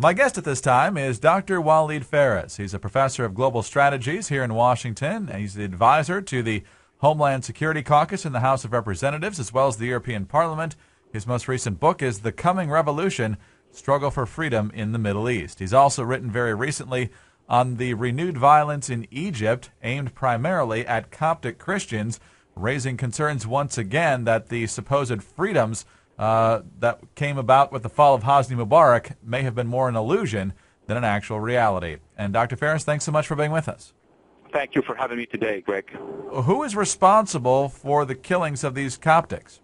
My guest at this time is Dr. Walid Phares. He's a professor of global strategies here in Washington, and he's the advisor to the Homeland Security Caucus in the House of Representatives, as well as the European Parliament. His most recent book is The Coming Revolution, Struggle for Freedom in the Middle East. He's also written very recently on the renewed violence in Egypt, aimed primarily at Coptic Christians, raising concerns once again that the supposed freedoms that came about with the fall of Hosni Mubarak may have been more an illusion than an actual reality. And Dr. Phares, thanks so much for being with us. Thank you for having me today, Greg. Who is responsible for the killings of these Coptics?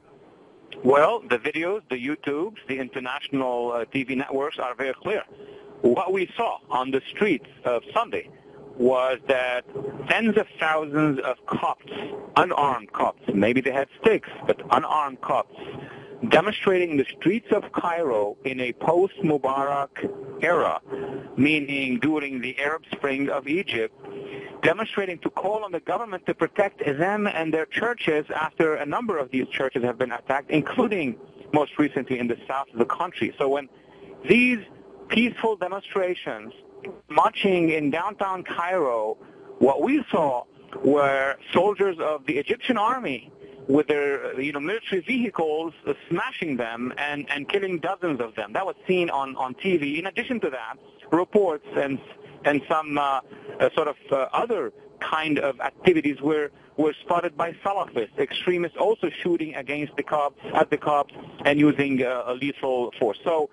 Well, the videos, the YouTubes, the international TV networks are very clear. What we saw on the streets of Sunday was that tens of thousands of Copts, unarmed Copts, maybe they had sticks, but unarmed Copts, demonstrating in the streets of Cairo in a post-Mubarak era, meaning during the Arab Spring of Egypt, demonstrating to call on the government to protect them and their churches after a number of these churches have been attacked, including most recently in the south of the country. So when these peaceful demonstrations marching in downtown Cairo, what we saw were soldiers of the Egyptian army with their military vehicles smashing them and killing dozens of them. That was seen on TV. In addition to that, reports and some other kind of activities were spotted by Salafists, extremists also shooting against the Copts, at the Copts, and using a lethal force. So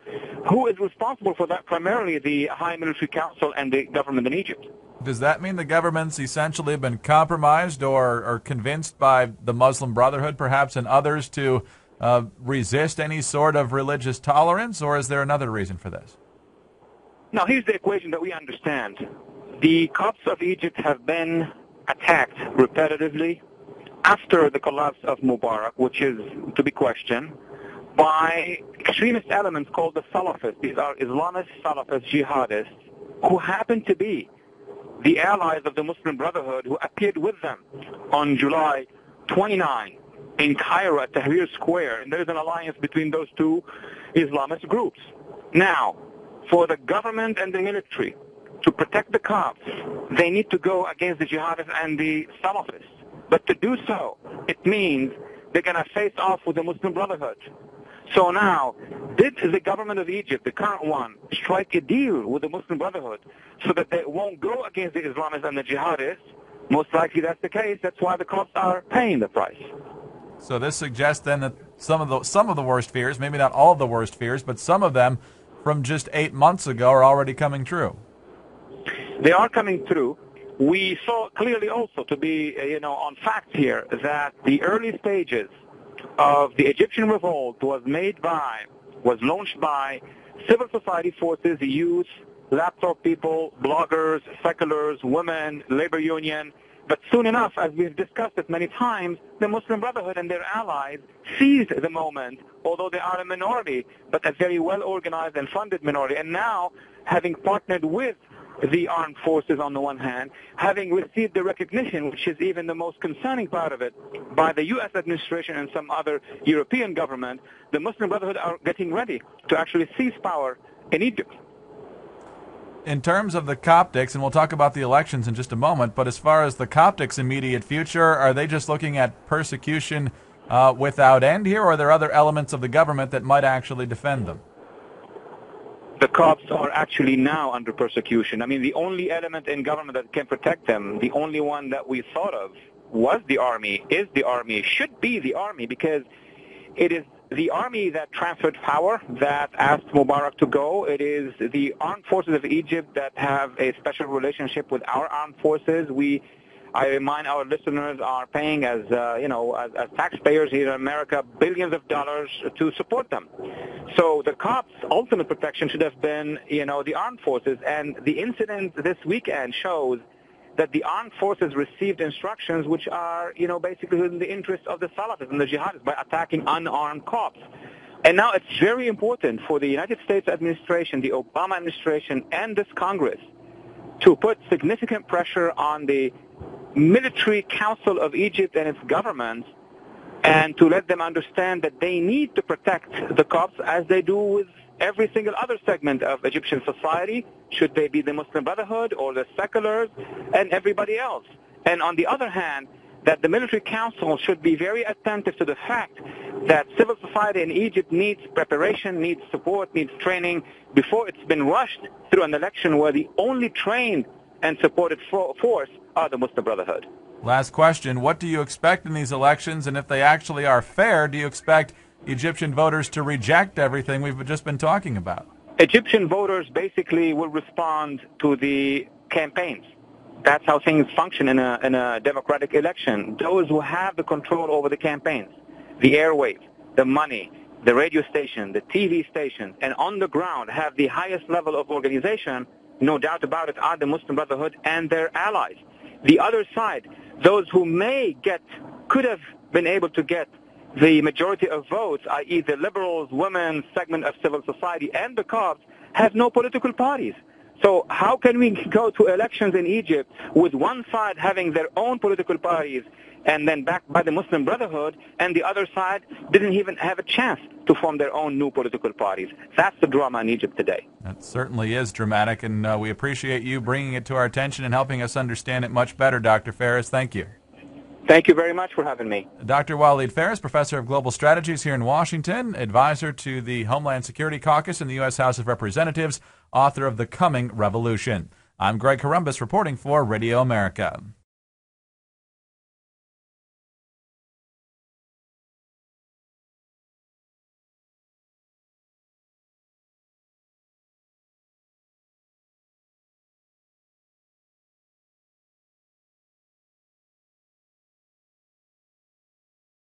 who is responsible for that? Primarily the High Military Council and the government in Egypt. Does that mean the government's essentially been compromised or convinced by the Muslim Brotherhood, perhaps, and others to resist any sort of religious tolerance, or is there another reason for this? Now, here's the equation that we understand. The Copts of Egypt have been attacked repetitively after the collapse of Mubarak, which is to be questioned, by extremist elements called the Salafists. These are Islamist Salafist jihadists who happen to be the allies of the Muslim Brotherhood, who appeared with them on July 29 in Cairo at Tahrir Square. And there is an alliance between those two Islamist groups. Now, for the government and the military to protect the Copts, they need to go against the jihadists and the Salafists. But to do so, it means they're going to face off with the Muslim Brotherhood. So now, did the government of Egypt, the current one, strike a deal with the Muslim Brotherhood so that they won't go against the Islamists and the jihadists? Most likely that's the case. That's why the Copts are paying the price. So this suggests then that some of the worst fears, maybe not all of the worst fears, but some of them from just 8 months ago are already coming true. They are coming through. We saw clearly also, to be on facts here, that the early stages of the Egyptian revolt was launched by civil society forces, youth, laptop people, bloggers, seculars, women, labor union. But soon enough, as we've discussed it many times, the Muslim Brotherhood and their allies seized the moment, although they are a minority, but a very well-organized and funded minority. And now, having partnered with the armed forces on the one hand, having received the recognition, which is even the most concerning part of it, by the U.S. administration and some other European government, the Muslim Brotherhood are getting ready to actually seize power in Egypt. In terms of the Coptics, and we'll talk about the elections in just a moment, but as far as the Coptics' immediate future, are they just looking at persecution without end here, or are there other elements of the government that might actually defend them? The Copts are actually now under persecution. I mean, the only element in government that can protect them, the only one that we thought of was the army, is the army, should be the army, because it is the army that transferred power, that asked Mubarak to go. It is the armed forces of Egypt that have a special relationship with our armed forces. I remind our listeners, are paying as taxpayers here in America billions of dollars to support them. So the Copts' ultimate protection should have been, the armed forces. And the incident this weekend shows that the armed forces received instructions which are, basically in the interest of the Salafists and the jihadists by attacking unarmed Copts. And now it's very important for the United States administration, the Obama administration, and this Congress to put significant pressure on the Military Council of Egypt and its government, and to let them understand that they need to protect the Copts as they do with every single other segment of Egyptian society. Should they be the Muslim Brotherhood or the seculars and everybody else? And on the other hand, that the military council should be very attentive to the fact that civil society in Egypt needs preparation, needs support, needs training before it's been rushed through an election where the only trained and supported force are the Muslim Brotherhood. Last question, what do you expect in these elections, and if they actually are fair, do you expect Egyptian voters to reject everything we've just been talking about? Egyptian voters basically will respond to the campaigns. That's how things function in a democratic election. Those who have the control over the campaigns, the airwaves, the money, the radio station, the TV station, and on the ground have the highest level of organization, no doubt about it, are the Muslim Brotherhood and their allies. The other side, those who could have been able to get the majority of votes, i.e. the liberals, women, segment of civil society, and the Copts, have no political parties. So how can we go to elections in Egypt with one side having their own political parties and then backed by the Muslim Brotherhood, and the other side didn't even have a chance to form their own new political parties? That's the drama in Egypt today. That certainly is dramatic, and we appreciate you bringing it to our attention and helping us understand it much better, Dr. Phares. Thank you. Thank you very much for having me. Dr. Walid Phares, Professor of Global Strategies here in Washington, advisor to the Homeland Security Caucus in the U.S. House of Representatives, author of The Coming Revolution. I'm Greg Columbus reporting for Radio America.